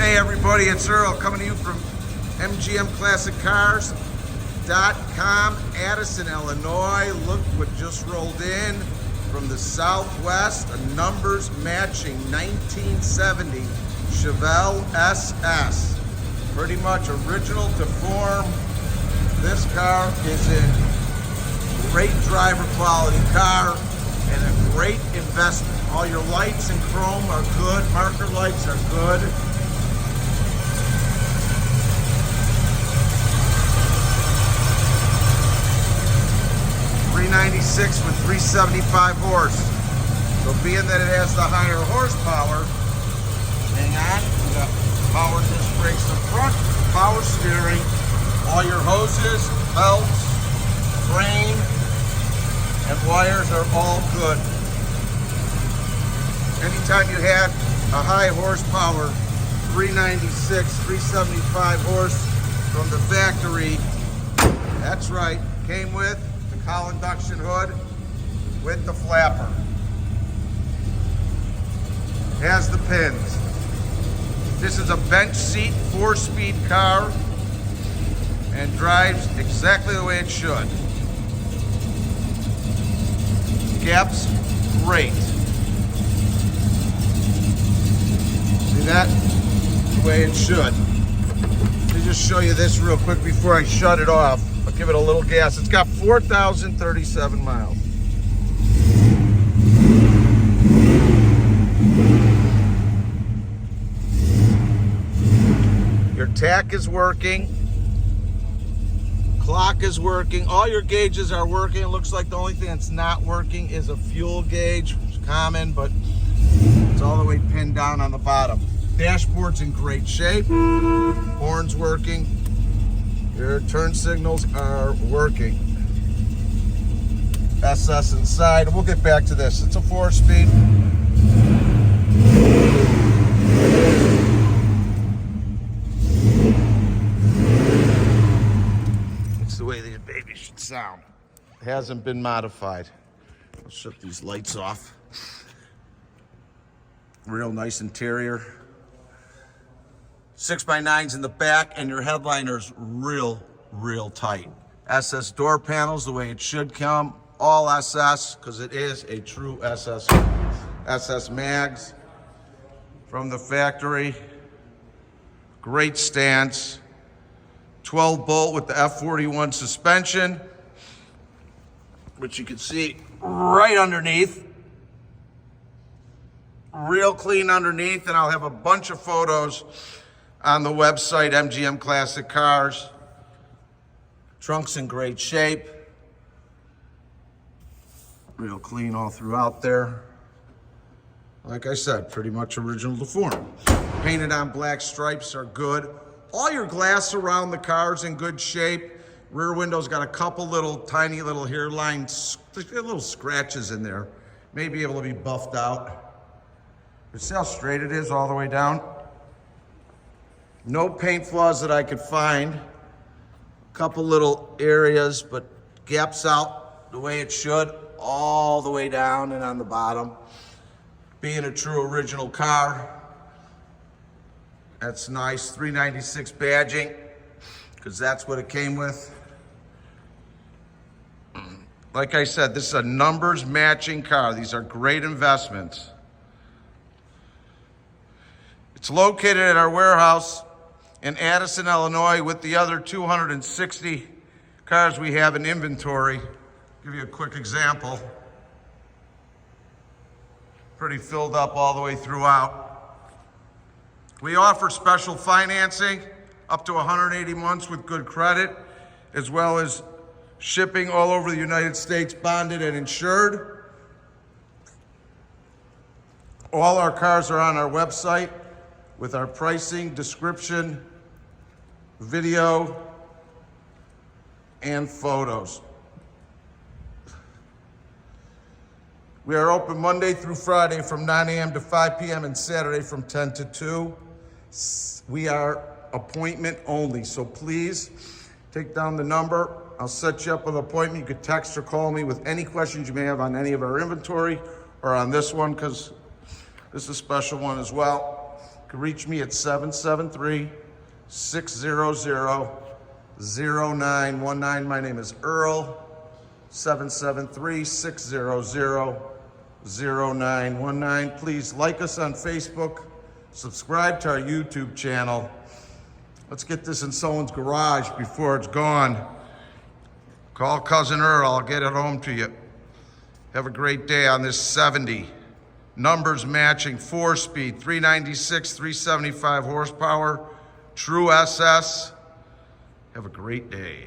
Hey everybody, it's Earl coming to you from MGMClassicCars.com, Addison, Illinois. Look what just rolled in from the Southwest, a numbers matching 1970 Chevelle SS. Pretty much original to form. This car is in great driver quality car and a great investment. All your lights and chrome are good, marker lights are good. .96 with 375 horse. So being that it has the higher horsepower, hang on, we got power disc brakes in front, power steering, all your hoses, belts, frame, and wires are all good. Anytime you had a high horsepower, 396, 375 horse from the factory, that's right, came with Cowl induction hood with the flapper. Has the pins. This is a bench seat 4-speed car and drives exactly the way it should. Gaps, great. See that? The way it should. Let me just show you this real quick before I shut it off. I'll give it a little gas. It's got 4,037 miles. Your tack is working. Clock is working. All your gauges are working. It looks like the only thing that's not working is a fuel gauge. It's common, but it's all the way pinned down on the bottom. Dashboard's in great shape. Horn's working. Your turn signals are working. SS inside. We'll get back to this. It's a 4-speed. It's the way these babies should sound. It hasn't been modified. I'll shut these lights off. Real nice interior. 6x9s in the back, and your headliner's real tight. SS door panels the way it should come. All SS, because it is a true SS. SS mags from the factory. Great stance. 12 bolt with the F41 suspension, which you can see right underneath. Real clean underneath, and I'll have a bunch of photos on the website, MGM Classic Cars. Trunk's in great shape. Real clean all throughout there. Like I said, pretty much original to form. Painted on black stripes are good. All your glass around the car's in good shape. Rear window's got a couple little tiny little hairline, little scratches in there. May be able to be buffed out. But see how straight it is all the way down? No paint flaws that I could find. A couple little areas, but gaps out the way it should, all the way down and on the bottom. Being a true original car, that's nice. 396 badging, because that's what it came with. Like I said, this is a numbers matching car. These are great investments. It's located at our warehouse in Addison, Illinois, with the other 260 cars we have in inventory. Give you a quick example. Pretty filled up all the way throughout. We offer special financing up to 180 months with good credit, as well as shipping all over the United States, bonded and insured. All our cars are on our website with our pricing, description, video, and photos. We are open Monday through Friday from 9 a.m. to 5 p.m. and Saturday from 10 to 2. We are appointment only, so please take down the number. I'll set you up with an appointment. You could text or call me with any questions you may have on any of our inventory or on this one, because this is a special one as well. can reach me at 773-600-0919. My name is Earl. 773-600-0919. Please like us on Facebook. Subscribe to our YouTube channel. Let's get this in someone's garage before it's gone. Call Cousin Earl, I'll get it home to you. Have a great day on this 70. Numbers matching, 4-speed, 396, 375 horsepower, true SS. Have a great day.